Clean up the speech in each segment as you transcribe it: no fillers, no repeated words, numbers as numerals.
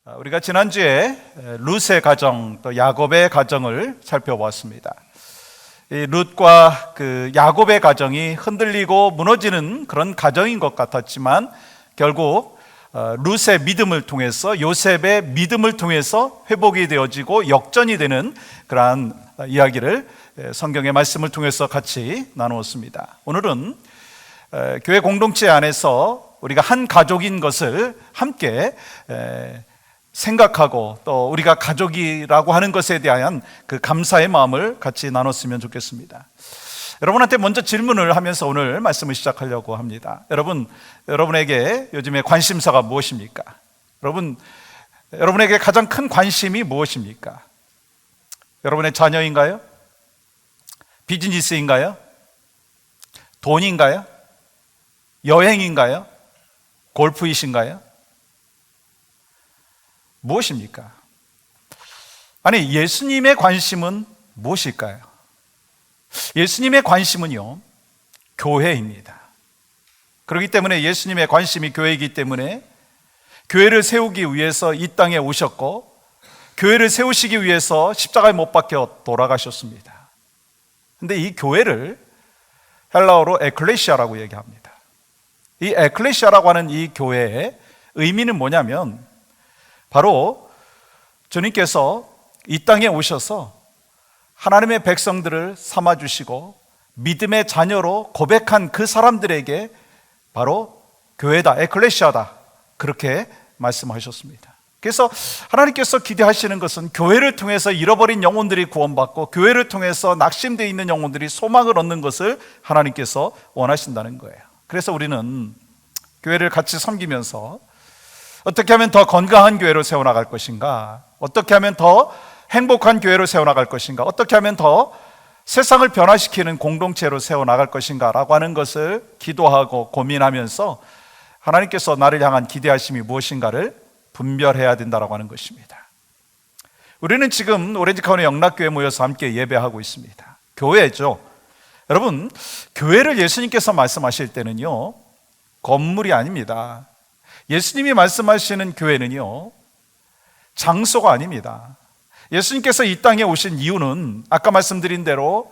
우리가 지난주에 룻의 가정, 또 야곱의 가정을 살펴보았습니다. 이 룻과 그 야곱의 가정이 흔들리고 무너지는 그런 가정인 것 같았지만 결국 룻의 믿음을 통해서, 요셉의 믿음을 통해서 회복이 되어지고 역전이 되는 그러한 이야기를 성경의 말씀을 통해서 같이 나누었습니다. 오늘은 교회 공동체 안에서 우리가 한 가족인 것을 함께 생각하고 또 우리가 가족이라고 하는 것에 대한 그 감사의 마음을 같이 나눴으면 좋겠습니다. 여러분한테 먼저 질문을 하면서 오늘 말씀을 시작하려고 합니다. 여러분에게 요즘에 관심사가 무엇입니까? 여러분에게 가장 큰 관심이 무엇입니까? 여러분의 자녀인가요? 비즈니스인가요? 돈인가요? 여행인가요? 골프이신가요? 무엇입니까? 아니, 예수님의 관심은 무엇일까요? 예수님의 관심은요, 교회입니다. 그렇기 때문에 예수님의 관심이 교회이기 때문에 교회를 세우기 위해서 이 땅에 오셨고, 교회를 세우시기 위해서 십자가에 못 박혀 돌아가셨습니다. 근데 이 교회를 헬라어로 에클레시아라고 얘기합니다. 이 에클레시아라고 하는 이 교회의 의미는 뭐냐면 바로 주님께서 이 땅에 오셔서 하나님의 백성들을 삼아주시고 믿음의 자녀로 고백한 그 사람들에게 바로 교회다, 에클레시아다, 그렇게 말씀하셨습니다. 그래서 하나님께서 기대하시는 것은 교회를 통해서 잃어버린 영혼들이 구원받고 교회를 통해서 낙심되어 있는 영혼들이 소망을 얻는 것을 하나님께서 원하신다는 거예요. 그래서 우리는 교회를 같이 섬기면서 어떻게 하면 더 건강한 교회로 세워나갈 것인가? 어떻게 하면 더 행복한 교회로 세워나갈 것인가? 어떻게 하면 더 세상을 변화시키는 공동체로 세워나갈 것인가? 라고 하는 것을 기도하고 고민하면서 하나님께서 나를 향한 기대하심이 무엇인가를 분별해야 된다고 하는 것입니다. 우리는 지금 오렌지카운티 영락교회에 모여서 함께 예배하고 있습니다. 교회죠. 여러분, 교회를 예수님께서 말씀하실 때는요, 건물이 아닙니다. 예수님이 말씀하시는 교회는요, 장소가 아닙니다. 예수님께서 이 땅에 오신 이유는 아까 말씀드린 대로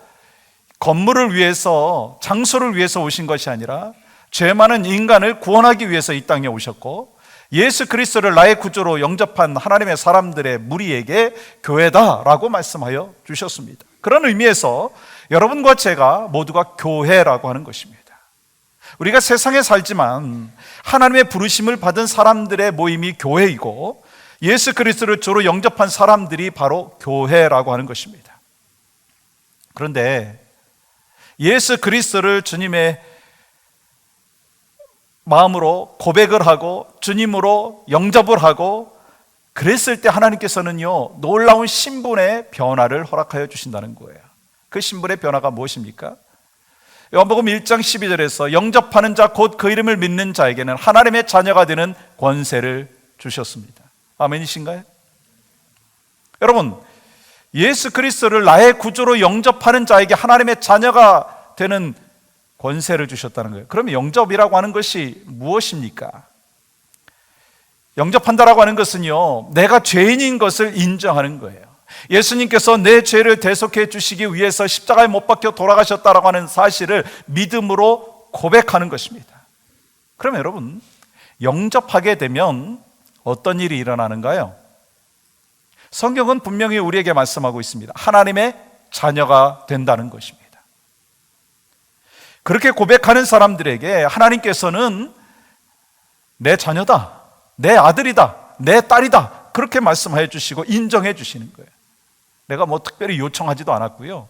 건물을 위해서, 장소를 위해서 오신 것이 아니라 죄 많은 인간을 구원하기 위해서 이 땅에 오셨고, 예수 그리스도를 나의 구주로 영접한 하나님의 사람들의 무리에게 교회다라고 말씀하여 주셨습니다. 그런 의미에서 여러분과 제가 모두가 교회라고 하는 것입니다. 우리가 세상에 살지만 하나님의 부르심을 받은 사람들의 모임이 교회이고 예수 그리스도를 주로 영접한 사람들이 바로 교회라고 하는 것입니다. 그런데 예수 그리스도를 주님의 마음으로 고백을 하고 주님으로 영접을 하고 그랬을 때 하나님께서는요, 놀라운 신분의 변화를 허락하여 주신다는 거예요. 그 신분의 변화가 무엇입니까? 요한복음 1장 12절에서 영접하는 자 곧 그 이름을 믿는 자에게는 하나님의 자녀가 되는 권세를 주셨습니다. 아멘이신가요? 여러분, 예수 그리스도를 나의 구주로 영접하는 자에게 하나님의 자녀가 되는 권세를 주셨다는 거예요. 그러면 영접이라고 하는 것이 무엇입니까? 영접한다라고 하는 것은요, 내가 죄인인 것을 인정하는 거예요. 예수님께서 내 죄를 대속해 주시기 위해서 십자가에 못 박혀 돌아가셨다라고 하는 사실을 믿음으로 고백하는 것입니다. 그러면 여러분, 영접하게 되면 어떤 일이 일어나는가요? 성경은 분명히 우리에게 말씀하고 있습니다. 하나님의 자녀가 된다는 것입니다. 그렇게 고백하는 사람들에게 하나님께서는 내 자녀다, 내 아들이다, 내 딸이다, 그렇게 말씀해 주시고 인정해 주시는 거예요. 내가 뭐 특별히 요청하지도 않았고요,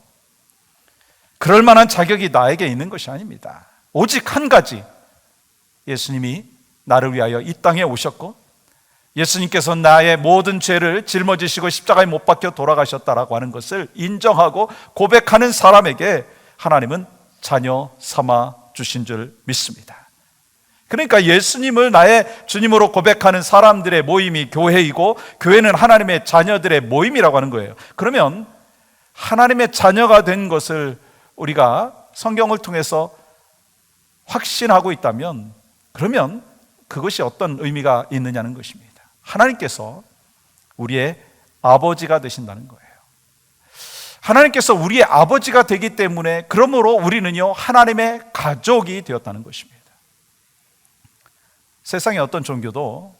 그럴 만한 자격이 나에게 있는 것이 아닙니다. 오직 한 가지, 예수님이 나를 위하여 이 땅에 오셨고 예수님께서 나의 모든 죄를 짊어지시고 십자가에 못 박혀 돌아가셨다라고 하는 것을 인정하고 고백하는 사람에게 하나님은 자녀 삼아 주신 줄 믿습니다. 그러니까 예수님을 나의 주님으로 고백하는 사람들의 모임이 교회이고 교회는 하나님의 자녀들의 모임이라고 하는 거예요. 그러면 하나님의 자녀가 된 것을 우리가 성경을 통해서 확신하고 있다면 그러면 그것이 어떤 의미가 있느냐는 것입니다. 하나님께서 우리의 아버지가 되신다는 거예요. 하나님께서 우리의 아버지가 되기 때문에 그러므로 우리는요 하나님의 가족이 되었다는 것입니다. 세상의 어떤 종교도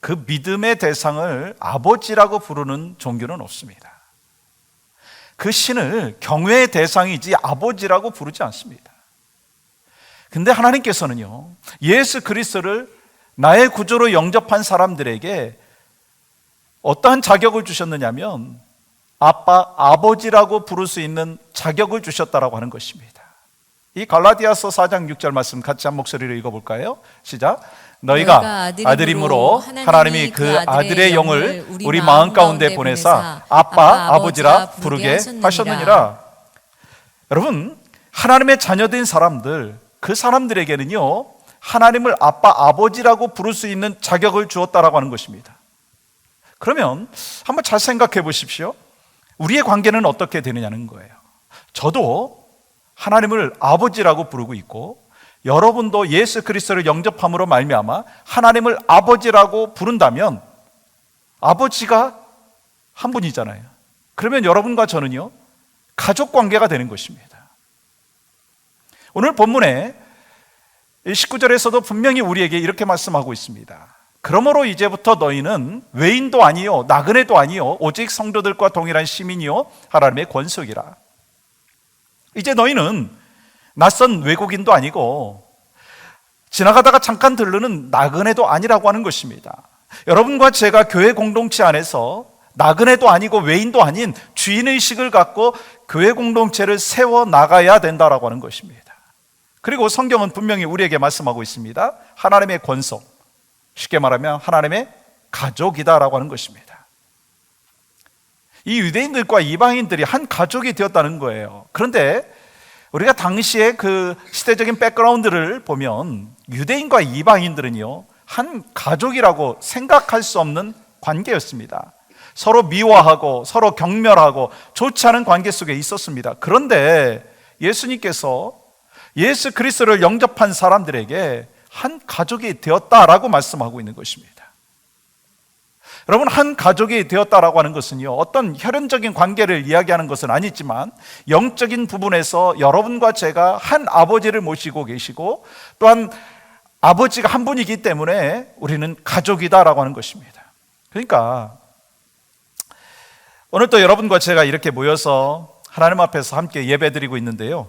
그 믿음의 대상을 아버지라고 부르는 종교는 없습니다. 그 신을 경외의 대상이지 아버지라고 부르지 않습니다. 근데 하나님께서는요 예수 그리스도를 나의 구주로 영접한 사람들에게 어떠한 자격을 주셨느냐면 아빠, 아버지라고 부를 수 있는 자격을 주셨다라고 하는 것입니다. 이 갈라디아서 4장 6절 말씀 같이 한 목소리로 읽어볼까요? 시작. 너희가 아들임으로 하나님이 그 아들의 영을 우리 마음 가운데 보내사 아빠, 아버지라 부르게 하셨느니라. 여러분, 하나님의 자녀된 사람들, 그 사람들에게는요 하나님을 아빠, 아버지라고 부를 수 있는 자격을 주었다라고 하는 것입니다. 그러면 한번 잘 생각해 보십시오. 우리의 관계는 어떻게 되느냐는 거예요. 저도 하나님을 아버지라고 부르고 있고 여러분도 예수 그리스도를 영접함으로 말미암아 하나님을 아버지라고 부른다면 아버지가 한 분이잖아요. 그러면 여러분과 저는요 가족 관계가 되는 것입니다. 오늘 본문에 19절에서도 분명히 우리에게 이렇게 말씀하고 있습니다. 그러므로 이제부터 너희는 외인도 아니요 나그네도 아니요 오직 성도들과 동일한 시민이요 하나님의 권속이라. 이제 너희는 낯선 외국인도 아니고 지나가다가 잠깐 들르는 나그네도 아니라고 하는 것입니다. 여러분과 제가 교회 공동체 안에서 나그네도 아니고 외인도 아닌 주인의식을 갖고 교회 공동체를 세워나가야 된다라고 하는 것입니다. 그리고 성경은 분명히 우리에게 말씀하고 있습니다. 하나님의 권속, 쉽게 말하면 하나님의 가족이다라고 하는 것입니다. 이 유대인들과 이방인들이 한 가족이 되었다는 거예요. 그런데 우리가 당시에 그 시대적인 백그라운드를 보면 유대인과 이방인들은요 한 가족이라고 생각할 수 없는 관계였습니다. 서로 미워하고 서로 경멸하고 좋지 않은 관계 속에 있었습니다. 그런데 예수님께서 예수 그리스도를 영접한 사람들에게 한 가족이 되었다라고 말씀하고 있는 것입니다. 여러분, 한 가족이 되었다라고 하는 것은요 어떤 혈연적인 관계를 이야기하는 것은 아니지만 영적인 부분에서 여러분과 제가 한 아버지를 모시고 계시고 또한 아버지가 한 분이기 때문에 우리는 가족이다라고 하는 것입니다. 그러니까 오늘 또 여러분과 제가 이렇게 모여서 하나님 앞에서 함께 예배드리고 있는데요,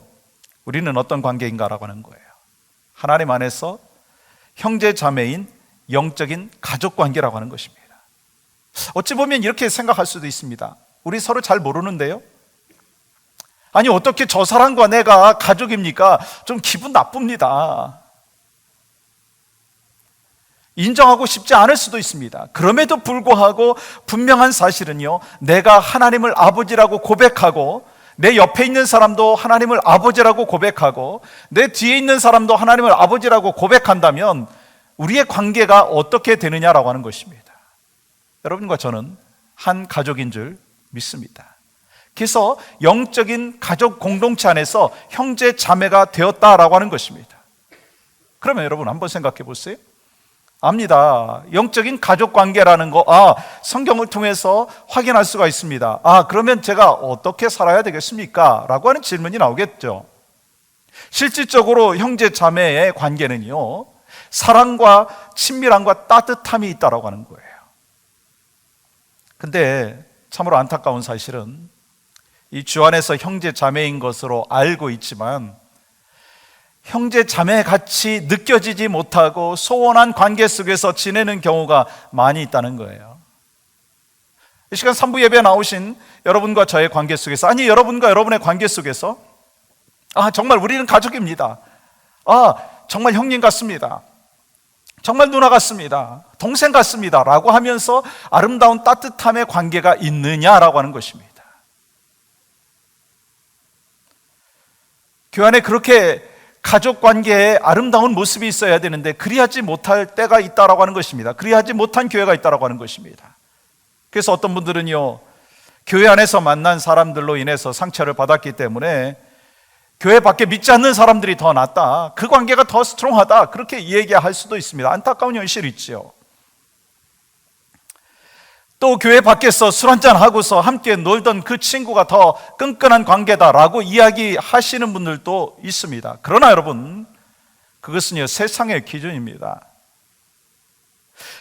우리는 어떤 관계인가라고 하는 거예요. 하나님 안에서 형제 자매인 영적인 가족 관계라고 하는 것입니다. 어찌 보면 이렇게 생각할 수도 있습니다. 우리 서로 잘 모르는데요, 아니 어떻게 저 사람과 내가 가족입니까? 좀 기분 나쁩니다. 인정하고 싶지 않을 수도 있습니다. 그럼에도 불구하고 분명한 사실은요, 내가 하나님을 아버지라고 고백하고 내 옆에 있는 사람도 하나님을 아버지라고 고백하고 내 뒤에 있는 사람도 하나님을 아버지라고 고백한다면 우리의 관계가 어떻게 되느냐라고 하는 것입니다. 여러분과 저는 한 가족인 줄 믿습니다. 그래서 영적인 가족 공동체 안에서 형제 자매가 되었다라고 하는 것입니다. 그러면 여러분 한번 생각해 보세요. 압니다. 영적인 가족 관계라는 거, 성경을 통해서 확인할 수가 있습니다. 그러면 제가 어떻게 살아야 되겠습니까? 라고 하는 질문이 나오겠죠. 실질적으로 형제 자매의 관계는요, 사랑과 친밀함과 따뜻함이 있다라고 하는 거예요. 근데 참으로 안타까운 사실은 이 주 안에서 형제 자매인 것으로 알고 있지만 형제 자매 같이 느껴지지 못하고 소원한 관계 속에서 지내는 경우가 많이 있다는 거예요. 이 시간 3부 예배에 나오신 여러분과 저의 관계 속에서, 아니 여러분과 여러분의 관계 속에서 정말 우리는 가족입니다. 정말 형님 같습니다. 정말 누나 같습니다. 동생 같습니다. 라고 하면서 아름다운 따뜻함의 관계가 있느냐라고 하는 것입니다. 교회 안에 그렇게 가족 관계에 아름다운 모습이 있어야 되는데 그리하지 못할 때가 있다라고 하는 것입니다. 그리하지 못한 교회가 있다라고 하는 것입니다. 그래서 어떤 분들은요, 교회 안에서 만난 사람들로 인해서 상처를 받았기 때문에 교회 밖에 믿지 않는 사람들이 더 낫다, 그 관계가 더 스트롱하다, 그렇게 얘기할 수도 있습니다. 안타까운 현실이 있죠. 또 교회 밖에서 술 한잔 하고서 함께 놀던 그 친구가 더 끈끈한 관계다라고 이야기하시는 분들도 있습니다. 그러나 여러분, 그것은요, 세상의 기준입니다.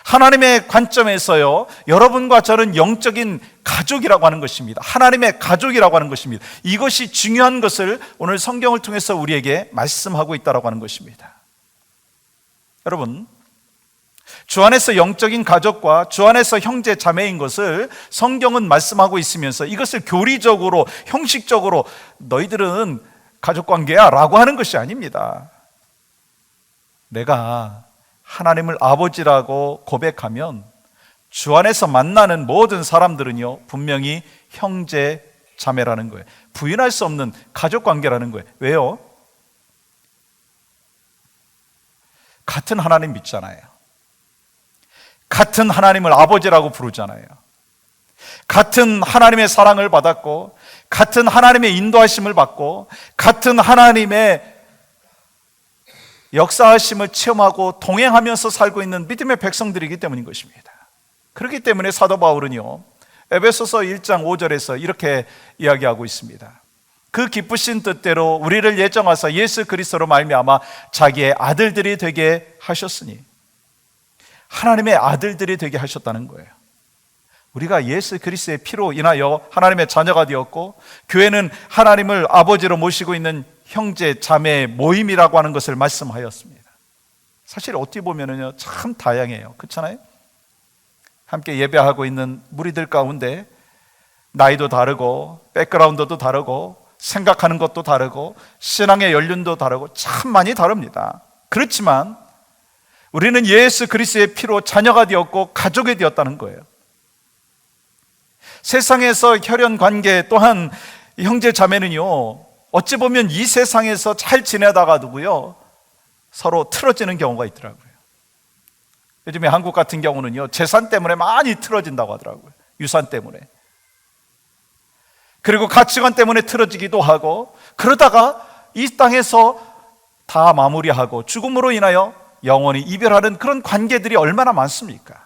하나님의 관점에서요, 여러분과 저는 영적인 가족이라고 하는 것입니다. 하나님의 가족이라고 하는 것입니다. 이것이 중요한 것을 오늘 성경을 통해서 우리에게 말씀하고 있다고 하는 것입니다. 여러분, 주 안에서 영적인 가족과 주 안에서 형제 자매인 것을 성경은 말씀하고 있으면서 이것을 교리적으로, 형식적으로 너희들은 가족관계야 라고 하는 것이 아닙니다. 내가 하나님을 아버지라고 고백하면 주 안에서 만나는 모든 사람들은요, 분명히 형제 자매라는 거예요. 부인할 수 없는 가족관계라는 거예요. 왜요? 같은 하나님 믿잖아요. 같은 하나님을 아버지라고 부르잖아요. 같은 하나님의 사랑을 받았고, 같은 하나님의 인도하심을 받고, 같은 하나님의 역사하심을 체험하고 동행하면서 살고 있는 믿음의 백성들이기 때문인 것입니다. 그렇기 때문에 사도 바울은요, 에베소서 1장 5절에서 이렇게 이야기하고 있습니다. 그 기쁘신 뜻대로 우리를 예정하사 예수 그리스도로 말미암아 자기의 아들들이 되게 하셨으니, 하나님의 아들들이 되게 하셨다는 거예요. 우리가 예수 그리스도의 피로 인하여 하나님의 자녀가 되었고, 교회는 하나님을 아버지로 모시고 있는 형제 자매의 모임이라고 하는 것을 말씀하였습니다. 사실 어떻게 보면은요, 참 다양해요. 그렇잖아요? 함께 예배하고 있는 무리들 가운데 나이도 다르고, 백그라운드도 다르고, 생각하는 것도 다르고, 신앙의 연륜도 다르고, 참 많이 다릅니다. 그렇지만 우리는 예수 그리스도의 피로 자녀가 되었고 가족이 되었다는 거예요. 세상에서 혈연 관계 또한 형제 자매는요, 어찌 보면 이 세상에서 잘 지내다가도요, 서로 틀어지는 경우가 있더라고요. 요즘에 한국 같은 경우는요, 재산 때문에 많이 틀어진다고 하더라고요. 유산 때문에. 그리고 가치관 때문에 틀어지기도 하고, 그러다가 이 땅에서 다 마무리하고 죽음으로 인하여 영원히 이별하는 그런 관계들이 얼마나 많습니까?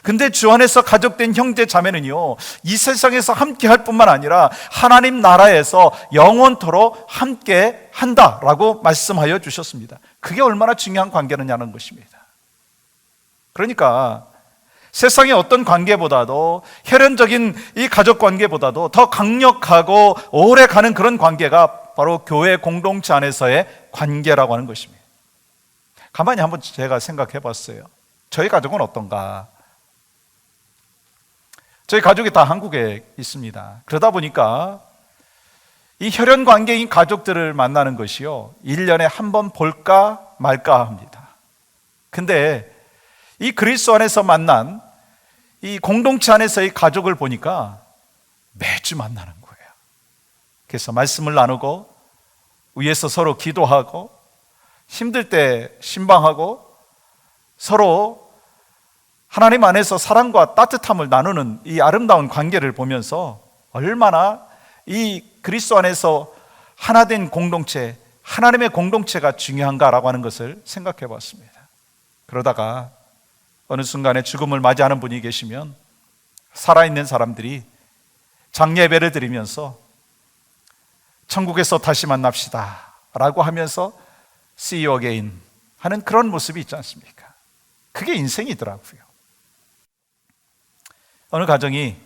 근데 주 안에서 가족된 형제 자매는요, 이 세상에서 함께 할 뿐만 아니라 하나님 나라에서 영원토록 함께 한다라고 말씀하여 주셨습니다. 그게 얼마나 중요한 관계느냐는 것입니다. 그러니까 세상의 어떤 관계보다도, 혈연적인 이 가족 관계보다도 더 강력하고 오래 가는 그런 관계가 바로 교회 공동체 안에서의 관계라고 하는 것입니다. 가만히 한번 제가 생각해 봤어요. 저희 가족은 어떤가? 저희 가족이 다 한국에 있습니다. 그러다 보니까 이 혈연 관계인 가족들을 만나는 것이요, 1년에 한 번 볼까 말까 합니다. 근데 이 그리스도 안에서 만난 이 공동체 안에서의 가족을 보니까 매주 만나는 거예요. 그래서 말씀을 나누고, 위에서 서로 기도하고, 힘들 때 신방하고, 서로 하나님 안에서 사랑과 따뜻함을 나누는 이 아름다운 관계를 보면서 얼마나 이 그리스도 안에서 하나된 공동체, 하나님의 공동체가 중요한가라고 하는 것을 생각해 봤습니다. 그러다가 어느 순간에 죽음을 맞이하는 분이 계시면 살아있는 사람들이 장례배를 드리면서 천국에서 다시 만납시다 라고 하면서 See you again 하는 그런 모습이 있지 않습니까? 그게 인생이더라고요. 어느 가정이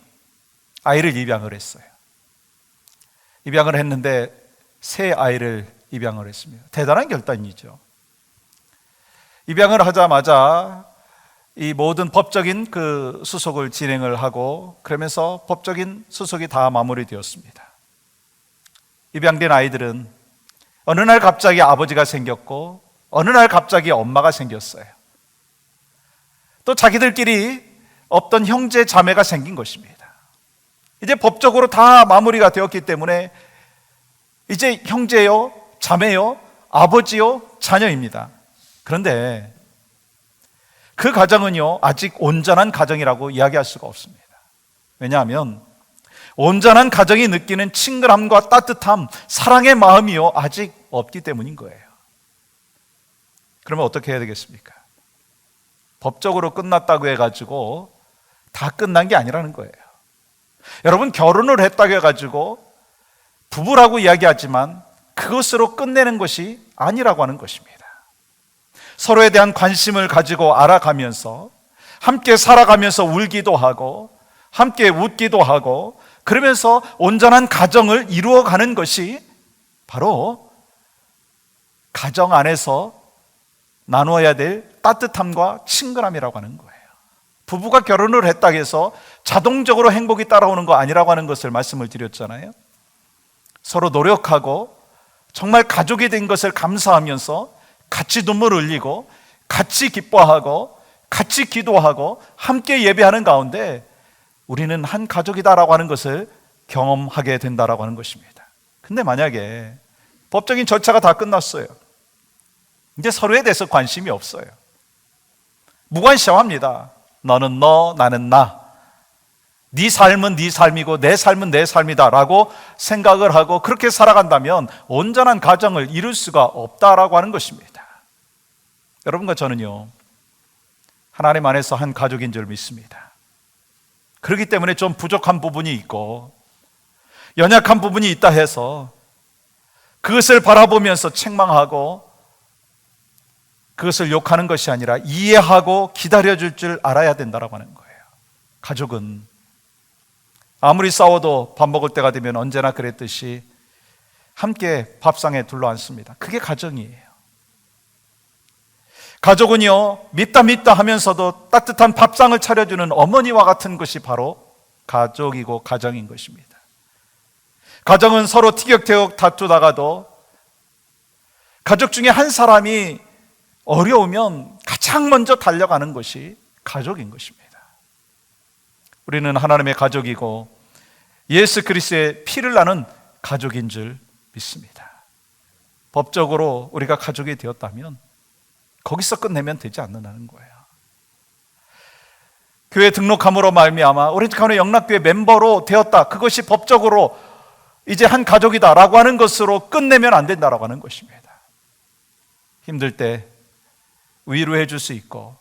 아이를 입양을 했어요. 입양을 했는데 새 아이를 입양을 했습니다. 대단한 결단이죠. 입양을 하자마자 이 모든 법적인 그 수속을 진행을 하고, 그러면서 법적인 수속이 다 마무리되었습니다. 입양된 아이들은 어느 날 갑자기 아버지가 생겼고, 어느 날 갑자기 엄마가 생겼어요. 또 자기들끼리 없던 형제 자매가 생긴 것입니다. 이제 법적으로 다 마무리가 되었기 때문에 이제 형제요, 자매요, 아버지요, 자녀입니다. 그런데 그 가정은요, 아직 온전한 가정이라고 이야기할 수가 없습니다. 왜냐하면 온전한 가정이 느끼는 친근함과 따뜻함, 사랑의 마음이요, 아직 없기 때문인 거예요. 그러면 어떻게 해야 되겠습니까? 법적으로 끝났다고 해가지고 다 끝난 게 아니라는 거예요. 여러분, 결혼을 했다고 해가지고 부부라고 이야기하지만 그것으로 끝내는 것이 아니라고 하는 것입니다. 서로에 대한 관심을 가지고 알아가면서 함께 살아가면서 울기도 하고 함께 웃기도 하고 그러면서 온전한 가정을 이루어가는 것이 바로 가정 안에서 나누어야 될 따뜻함과 친근함이라고 하는 거예요. 부부가 결혼을 했다고 해서 자동적으로 행복이 따라오는 거 아니라고 하는 것을 말씀을 드렸잖아요. 서로 노력하고 정말 가족이 된 것을 감사하면서 같이 눈물을 흘리고 같이 기뻐하고 같이 기도하고 함께 예배하는 가운데 우리는 한 가족이다라고 하는 것을 경험하게 된다라고 하는 것입니다. 근데 만약에 법적인 절차가 다 끝났어요. 이제 서로에 대해서 관심이 없어요. 무관심합니다. 너는 너, 나는 나. 네 삶은 네 삶이고 내 삶은 내 삶이다 라고 생각을 하고 그렇게 살아간다면 온전한 가정을 이룰 수가 없다라고 하는 것입니다. 여러분과 저는요, 하나님 안에서 한 가족인 줄 믿습니다. 그렇기 때문에 좀 부족한 부분이 있고 연약한 부분이 있다 해서 그것을 바라보면서 책망하고 그것을 욕하는 것이 아니라 이해하고 기다려줄 줄 알아야 된다고 하는 거예요. 가족은 아무리 싸워도 밥 먹을 때가 되면 언제나 그랬듯이 함께 밥상에 둘러앉습니다. 그게 가정이에요. 가족은요, 믿다 하면서도 따뜻한 밥상을 차려주는 어머니와 같은 것이 바로 가족이고 가정인 것입니다. 가정은 서로 티격태격 다투다가도 가족 중에 한 사람이 어려우면 가장 먼저 달려가는 것이 가족인 것입니다. 우리는 하나님의 가족이고 예수 그리스도의 피를 나는 가족인 줄 믿습니다. 법적으로 우리가 가족이 되었다면 거기서 끝내면 되지 않는다는 거예요. 교회 등록함으로 말미암아 오렌지카운티 영락교회 멤버로 되었다, 그것이 법적으로 이제 한 가족이다 라고 하는 것으로 끝내면 안 된다라고 하는 것입니다. 힘들 때 위로해 줄 수 있고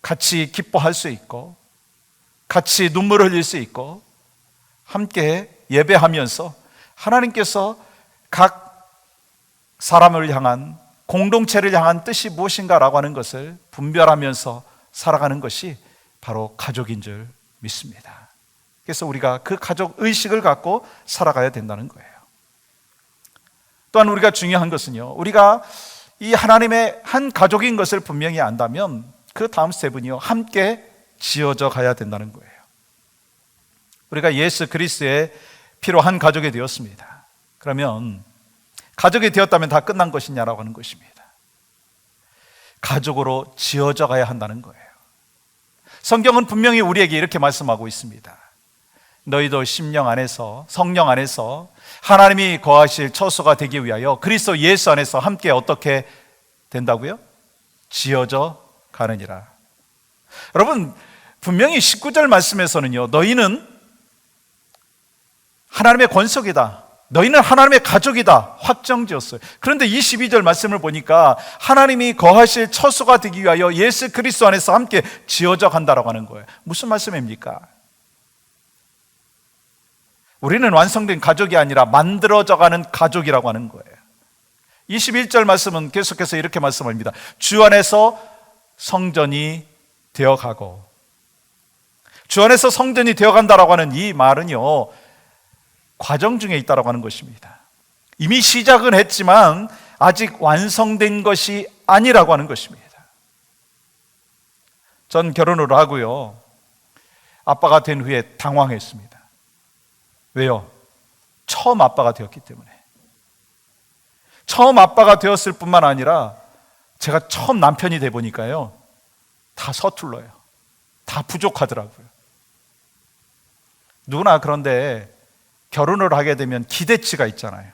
같이 기뻐할 수 있고 같이 눈물을 흘릴 수 있고 함께 예배하면서 하나님께서 각 사람을 향한 공동체를 향한 뜻이 무엇인가라고 하는 것을 분별하면서 살아가는 것이 바로 가족인 줄 믿습니다. 그래서 우리가 그 가족 의식을 갖고 살아가야 된다는 거예요. 또한 우리가 중요한 것은요, 우리가 이 하나님의 한 가족인 것을 분명히 안다면 그 다음 스텝은요, 함께 지어져 가야 된다는 거예요. 우리가 예수 그리스도의 피로 한 가족이 되었습니다. 그러면 가족이 되었다면 다 끝난 것이냐라고 하는 것입니다. 가족으로 지어져 가야 한다는 거예요. 성경은 분명히 우리에게 이렇게 말씀하고 있습니다. 너희도 심령 안에서, 성령 안에서 하나님이 거하실 처소가 되기 위하여 그리스도 예수 안에서 함께 어떻게 된다고요? 지어져 가느니라. 여러분, 분명히 19절 말씀에서는요, 너희는 하나님의 권속이다, 너희는 하나님의 가족이다 확정지었어요. 그런데 22절 말씀을 보니까 하나님이 거하실 처소가 되기 위하여 예수 그리스도 안에서 함께 지어져 간다라고 하는 거예요. 무슨 말씀입니까? 우리는 완성된 가족이 아니라 만들어져 가는 가족이라고 하는 거예요. 21절 말씀은 계속해서 이렇게 말씀합니다. 주 안에서 성전이 되어가고, 주 안에서 성전이 되어간다라고 하는 이 말은요, 과정 중에 있다라고 하는 것입니다. 이미 시작은 했지만 아직 완성된 것이 아니라고 하는 것입니다. 전 결혼을 하고요, 아빠가 된 후에 당황했습니다. 왜요? 처음 아빠가 되었기 때문에. 처음 아빠가 되었을 뿐만 아니라 제가 처음 남편이 돼 보니까요, 다 서툴러요. 다 부족하더라고요. 누구나 그런데 결혼을 하게 되면 기대치가 있잖아요.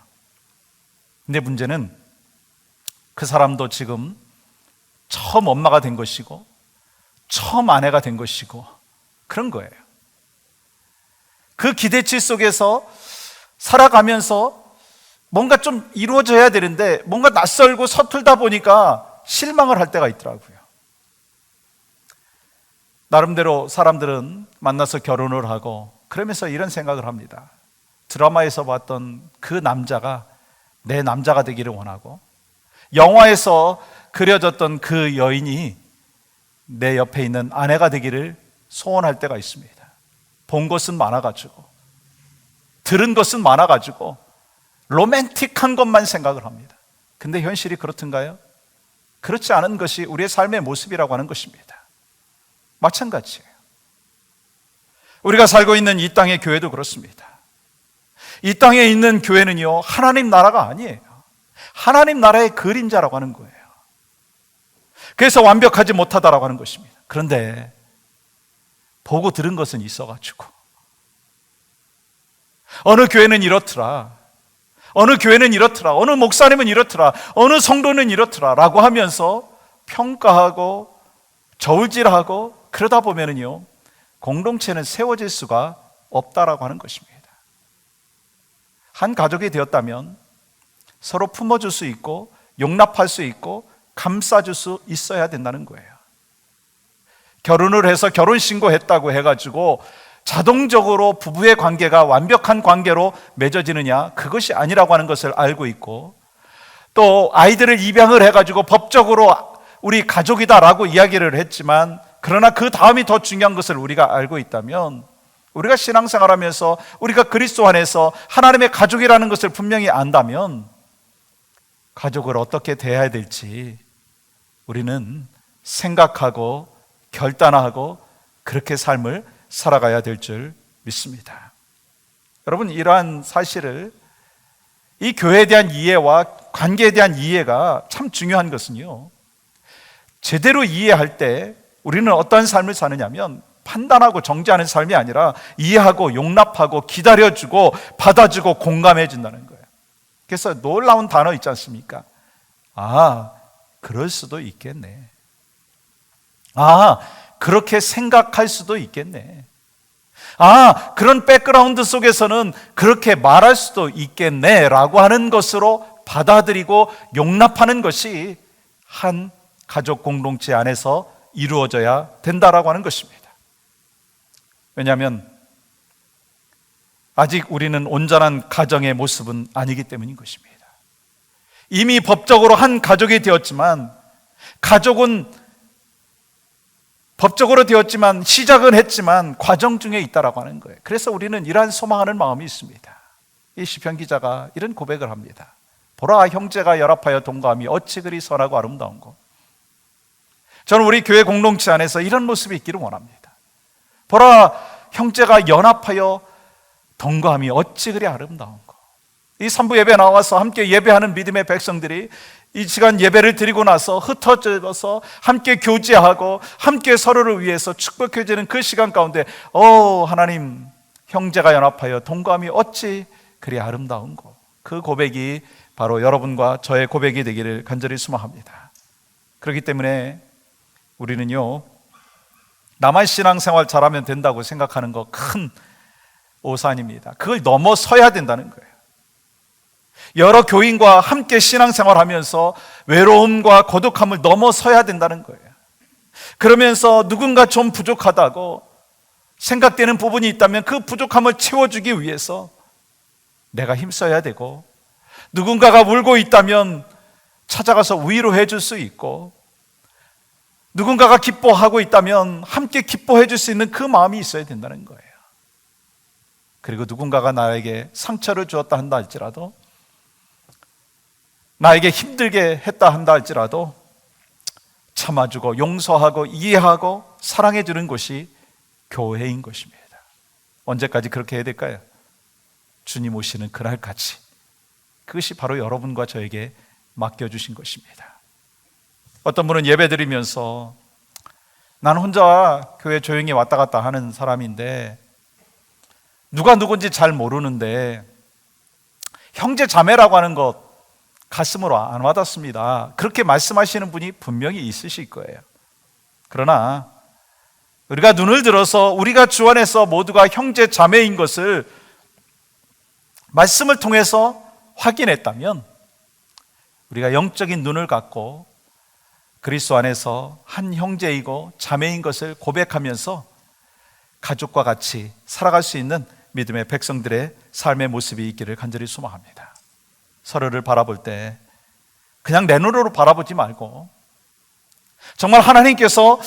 근데 문제는 그 사람도 지금 처음 엄마가 된 것이고 처음 아내가 된 것이고 그런 거예요. 그 기대치 속에서 살아가면서 뭔가 좀 이루어져야 되는데 뭔가 낯설고 서툴다 보니까 실망을 할 때가 있더라고요. 나름대로 사람들은 만나서 결혼을 하고 그러면서 이런 생각을 합니다. 드라마에서 봤던 그 남자가 내 남자가 되기를 원하고, 영화에서 그려졌던 그 여인이 내 옆에 있는 아내가 되기를 소원할 때가 있습니다. 본 것은 많아가지고, 들은 것은 많아가지고 로맨틱한 것만 생각을 합니다. 근데 현실이 그렇던가요? 그렇지 않은 것이 우리의 삶의 모습이라고 하는 것입니다. 마찬가지예요. 우리가 살고 있는 이 땅의 교회도 그렇습니다. 이 땅에 있는 교회는요, 하나님 나라가 아니에요. 하나님 나라의 그림자라고 하는 거예요. 그래서 완벽하지 못하다라고 하는 것입니다. 그런데 보고 들은 것은 있어가지고, 어느 교회는 이렇더라, 어느 교회는 이렇더라, 어느 목사님은 이렇더라, 어느 성도는 이렇더라 라고 하면서 평가하고 저울질하고 그러다 보면은요, 공동체는 세워질 수가 없다라고 하는 것입니다. 한 가족이 되었다면 서로 품어줄 수 있고 용납할 수 있고 감싸줄 수 있어야 된다는 거예요. 결혼을 해서 결혼신고했다고 해가지고 자동적으로 부부의 관계가 완벽한 관계로 맺어지느냐? 그것이 아니라고 하는 것을 알고 있고, 또 아이들을 입양을 해가지고 법적으로 우리 가족이다라고 이야기를 했지만, 그러나 그 다음이 더 중요한 것을 우리가 알고 있다면, 우리가 신앙생활하면서 우리가 그리스도 안에서 하나님의 가족이라는 것을 분명히 안다면 가족을 어떻게 대해야 될지 우리는 생각하고 결단하고 그렇게 삶을 살아가야 될 줄 믿습니다. 여러분, 이러한 사실을, 이 교회에 대한 이해와 관계에 대한 이해가 참 중요한 것은요, 제대로 이해할 때 우리는 어떠한 삶을 사느냐면 판단하고 정죄하는 삶이 아니라 이해하고 용납하고 기다려주고 받아주고 공감해 준다는 거예요. 그래서 놀라운 단어 있지 않습니까? 아, 그럴 수도 있겠네. 아, 그렇게 생각할 수도 있겠네. 아, 그런 백그라운드 속에서는 그렇게 말할 수도 있겠네 라고 하는 것으로 받아들이고 용납하는 것이 한 가족 공동체 안에서 이루어져야 된다라고 하는 것입니다. 왜냐하면 아직 우리는 온전한 가정의 모습은 아니기 때문인 것입니다. 이미 법적으로 한 가족이 되었지만, 가족은 법적으로 되었지만 시작은 했지만 과정 중에 있다라고 하는 거예요. 그래서 우리는 이러한 소망하는 마음이 있습니다. 이 시편 기자가 이런 고백을 합니다. 보라, 형제가 연합하여 동거함이 어찌 그리 선하고 아름다운고. 저는 우리 교회 공동체 안에서 이런 모습이 있기를 원합니다. 보라, 형제가 연합하여 동거함이 어찌 그리 아름다운고. 이 3부 예배 나와서 함께 예배하는 믿음의 백성들이 이 시간 예배를 드리고 나서 흩어져서 함께 교제하고 함께 서로를 위해서 축복해주는 그 시간 가운데, 하나님, 형제가 연합하여 동거함이 어찌 그리 아름다운고. 그 고백이 바로 여러분과 저의 고백이 되기를 간절히 소망합니다. 그렇기 때문에 우리는요, 나만 신앙생활 잘하면 된다고 생각하는 거 큰 오산입니다. 그걸 넘어서야 된다는 거예요. 여러 교인과 함께 신앙생활하면서 외로움과 고독함을 넘어서야 된다는 거예요. 그러면서 누군가 좀 부족하다고 생각되는 부분이 있다면 그 부족함을 채워주기 위해서 내가 힘써야 되고, 누군가가 울고 있다면 찾아가서 위로해 줄 수 있고, 누군가가 기뻐하고 있다면 함께 기뻐해 줄 수 있는 그 마음이 있어야 된다는 거예요. 그리고 누군가가 나에게 상처를 주었다 한다 할지라도, 나에게 힘들게 했다 한다 할지라도 참아주고 용서하고 이해하고 사랑해 주는 것이 교회인 것입니다. 언제까지 그렇게 해야 될까요? 주님 오시는 그날까지. 그것이 바로 여러분과 저에게 맡겨주신 것입니다. 어떤 분은 예배 드리면서 나는 혼자 교회 조용히 왔다 갔다 하는 사람인데 누가 누군지 잘 모르는데 형제 자매라고 하는 것 가슴으로 안 와닿습니다. 그렇게 말씀하시는 분이 분명히 있으실 거예요. 그러나 우리가 눈을 들어서 우리가 주 안에서 모두가 형제 자매인 것을 말씀을 통해서 확인했다면, 우리가 영적인 눈을 갖고 그리스도 안에서 한 형제이고 자매인 것을 고백하면서 가족과 같이 살아갈 수 있는 믿음의 백성들의 삶의 모습이 있기를 간절히 소망합니다. 서로를 바라볼 때 그냥 내 눈으로 바라보지 말고 정말 하나님께서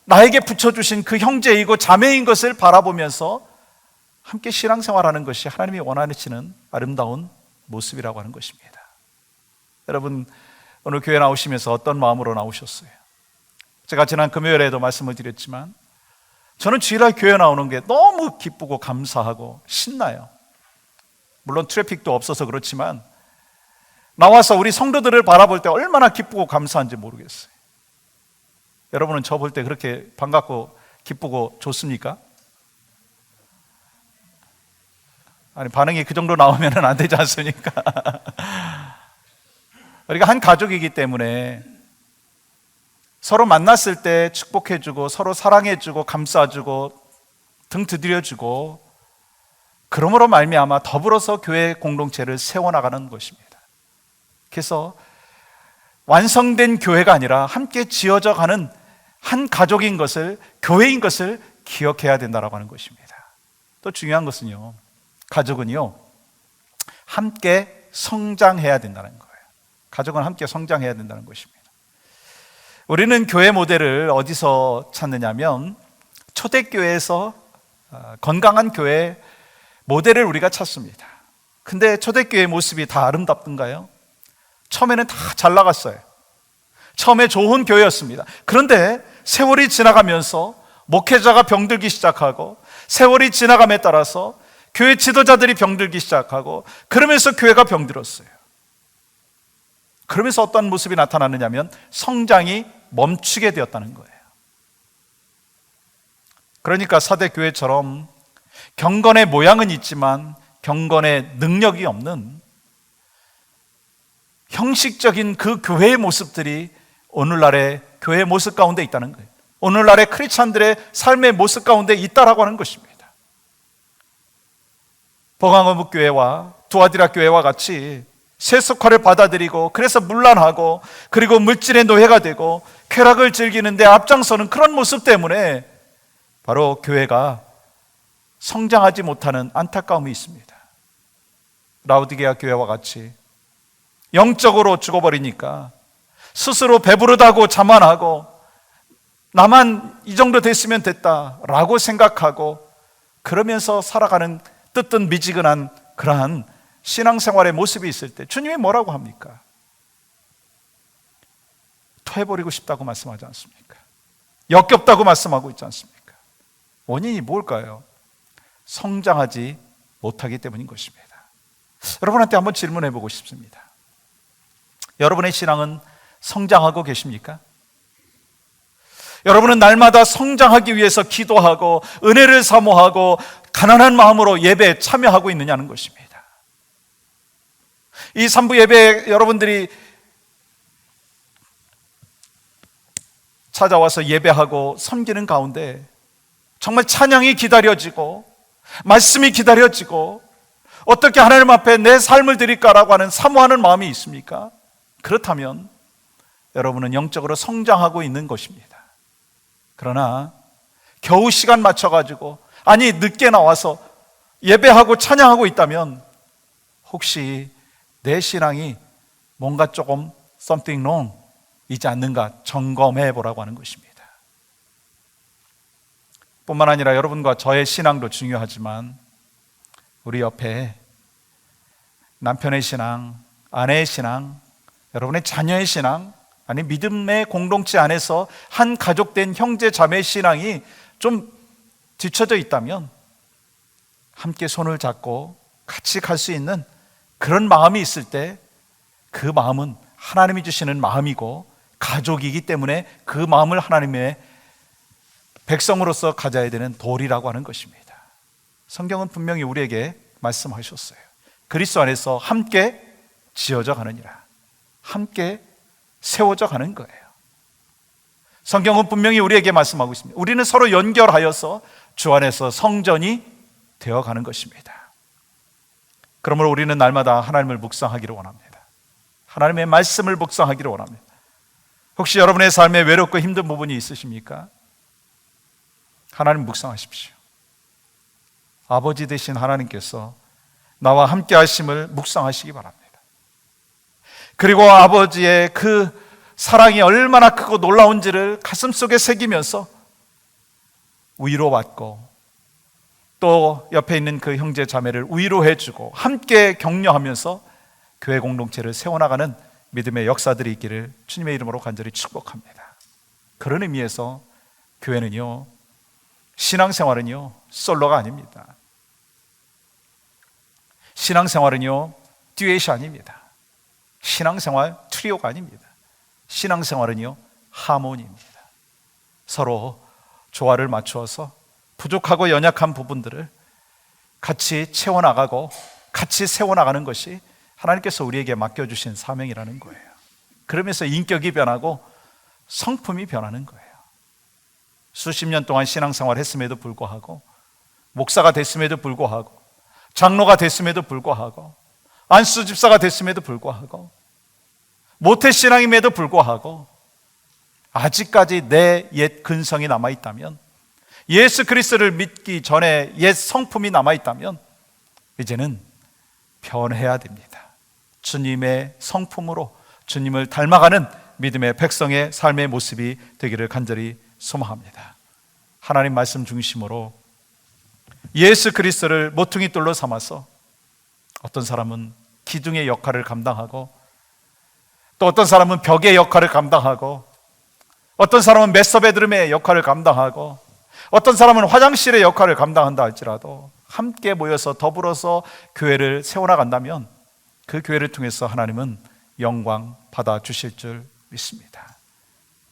나에게 붙여주신 그 형제이고 자매인 것을 바라보면서 함께 신앙생활하는 것이 하나님이 원하시는 아름다운 모습이라고 하는 것입니다. 여러분, 오늘 교회 나오시면서 어떤 마음으로 나오셨어요? 제가 지난 금요일에도 말씀을 드렸지만 저는 주일날 교회 나오는 게 너무 기쁘고 감사하고 신나요. 물론 트래픽도 없어서 그렇지만 나와서 우리 성도들을 바라볼 때 얼마나 기쁘고 감사한지 모르겠어요. 여러분은 저 볼 때 그렇게 반갑고 기쁘고 좋습니까? 아니, 반응이 그 정도 나오면 안 되지 않습니까? 우리가 한 가족이기 때문에 서로 만났을 때 축복해주고 서로 사랑해주고 감싸주고 등 두드려주고 그러므로 말미암아 더불어서 교회 공동체를 세워나가는 것입니다. 그래서 완성된 교회가 아니라 함께 지어져 가는 한 가족인 것을, 교회인 것을 기억해야 된다고 하는 것입니다. 또 중요한 것은요, 가족은요 함께 성장해야 된다는 거예요. 가족은 함께 성장해야 된다는 것입니다. 우리는 교회 모델을 어디서 찾느냐면 초대교회에서 건강한 교회 모델을 우리가 찾습니다. 근데 초대교회 모습이 다 아름답던가요? 처음에는 다 잘 나갔어요. 처음에 좋은 교회였습니다. 그런데 세월이 지나가면서 목회자가 병들기 시작하고 세월이 지나감에 따라서 교회 지도자들이 병들기 시작하고 그러면서 교회가 병들었어요. 그러면서 어떤 모습이 나타나느냐면 성장이 멈추게 되었다는 거예요. 그러니까 사대교회처럼 경건의 모양은 있지만 경건의 능력이 없는 형식적인 그 교회의 모습들이 오늘날의 교회의 모습 가운데 있다는 거예요. 오늘날의 크리스찬들의 삶의 모습 가운데 있다라고 하는 것입니다. 버강어묵교회와 두아디라 교회와 같이 세속화를 받아들이고 그래서 문란하고 그리고 물질의 노예가 되고 쾌락을 즐기는데 앞장서는 그런 모습 때문에 바로 교회가 성장하지 못하는 안타까움이 있습니다. 라우디게아 교회와 같이 영적으로 죽어버리니까 스스로 배부르다고 자만하고 나만 이 정도 됐으면 됐다라고 생각하고 그러면서 살아가는 뜨뜻미지근한 그러한 신앙생활의 모습이 있을 때 주님이 뭐라고 합니까? 토해버리고 싶다고 말씀하지 않습니까? 역겹다고 말씀하고 있지 않습니까? 원인이 뭘까요? 성장하지 못하기 때문인 것입니다. 여러분한테 한번 질문해 보고 싶습니다. 여러분의 신앙은 성장하고 계십니까? 여러분은 날마다 성장하기 위해서 기도하고 은혜를 사모하고 가난한 마음으로 예배에 참여하고 있느냐는 것입니다. 이 3부 예배에 여러분들이 찾아와서 예배하고 섬기는 가운데 정말 찬양이 기다려지고 말씀이 기다려지고 어떻게 하나님 앞에 내 삶을 드릴까라고 하는 사모하는 마음이 있습니까? 그렇다면 여러분은 영적으로 성장하고 있는 것입니다. 그러나 겨우 시간 맞춰가지고 아니 늦게 나와서 예배하고 찬양하고 있다면 혹시 내 신앙이 뭔가 조금 something wrong 이지 않는가 점검해 보라고 하는 것입니다. 뿐만 아니라 여러분과 저의 신앙도 중요하지만 우리 옆에 남편의 신앙, 아내의 신앙, 여러분의 자녀의 신앙, 아니 믿음의 공동체 안에서 한 가족된 형제 자매의 신앙이 좀 뒤처져 있다면 함께 손을 잡고 같이 갈 수 있는 그런 마음이 있을 때 그 마음은 하나님이 주시는 마음이고 가족이기 때문에 그 마음을 하나님의 백성으로서 가져야 되는 도리라고 하는 것입니다. 성경은 분명히 우리에게 말씀하셨어요. 그리스도 안에서 함께 지어져 가느니라. 함께 세워져 가는 거예요. 성경은 분명히 우리에게 말씀하고 있습니다. 우리는 서로 연결하여서 주 안에서 성전이 되어 가는 것입니다. 그러므로 우리는 날마다 하나님을 묵상하기를 원합니다. 하나님의 말씀을 묵상하기를 원합니다. 혹시 여러분의 삶에 외롭고 힘든 부분이 있으십니까? 하나님 묵상하십시오. 아버지 되신 하나님께서 나와 함께 하심을 묵상하시기 바랍니다. 그리고 아버지의 그 사랑이 얼마나 크고 놀라운지를 가슴속에 새기면서 위로받고 또 옆에 있는 그 형제 자매를 위로해주고 함께 격려하면서 교회 공동체를 세워나가는 믿음의 역사들이 있기를 주님의 이름으로 간절히 축복합니다. 그런 의미에서 교회는요, 신앙생활은요 솔로가 아닙니다. 신앙생활은요 듀엣이 아닙니다. 신앙생활 트리오가 아닙니다. 신앙생활은요 하모니입니다. 서로 조화를 맞추어서 부족하고 연약한 부분들을 같이 채워나가고 같이 세워나가는 것이 하나님께서 우리에게 맡겨주신 사명이라는 거예요. 그러면서 인격이 변하고 성품이 변하는 거예요. 수십 년 동안 신앙생활 했음에도 불구하고, 목사가 됐음에도 불구하고, 장로가 됐음에도 불구하고, 안수 집사가 됐음에도 불구하고, 모태신앙임에도 불구하고 아직까지 내 옛 근성이 남아있다면, 예수 그리스도를 믿기 전에 옛 성품이 남아있다면 이제는 변해야 됩니다. 주님의 성품으로 주님을 닮아가는 믿음의 백성의 삶의 모습이 되기를 간절히 소망합니다. 하나님 말씀 중심으로 예수 그리스도를 모퉁이 돌로 삼아서 어떤 사람은 기둥의 역할을 감당하고, 또 어떤 사람은 벽의 역할을 감당하고, 어떤 사람은 메서베드룸의 역할을 감당하고, 어떤 사람은 화장실의 역할을 감당한다 할지라도 함께 모여서 더불어서 교회를 세워나간다면 그 교회를 통해서 하나님은 영광 받아주실 줄 믿습니다.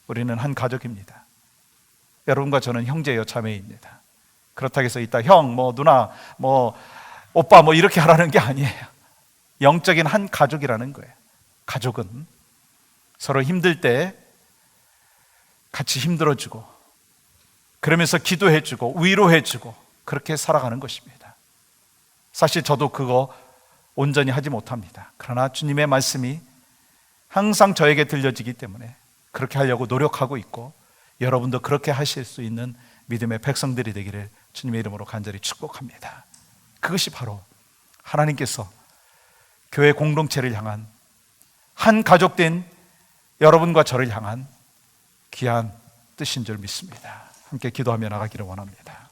우리는 한 가족입니다. 여러분과 저는 형제요 자매입니다. 그렇다고 해서 이따 형, 누나, 오빠 이렇게 하라는 게 아니에요. 영적인 한 가족이라는 거예요. 가족은 서로 힘들 때 같이 힘들어주고, 그러면서 기도해주고 위로해주고 그렇게 살아가는 것입니다. 사실 저도 그거 온전히 하지 못합니다. 그러나 주님의 말씀이 항상 저에게 들려지기 때문에 그렇게 하려고 노력하고 있고, 여러분도 그렇게 하실 수 있는 믿음의 백성들이 되기를 주님의 이름으로 간절히 축복합니다. 그것이 바로 하나님께서 교회 공동체를 향한, 한 가족된 여러분과 저를 향한 귀한 뜻인 줄 믿습니다. 함께 기도하며 나가기를 원합니다.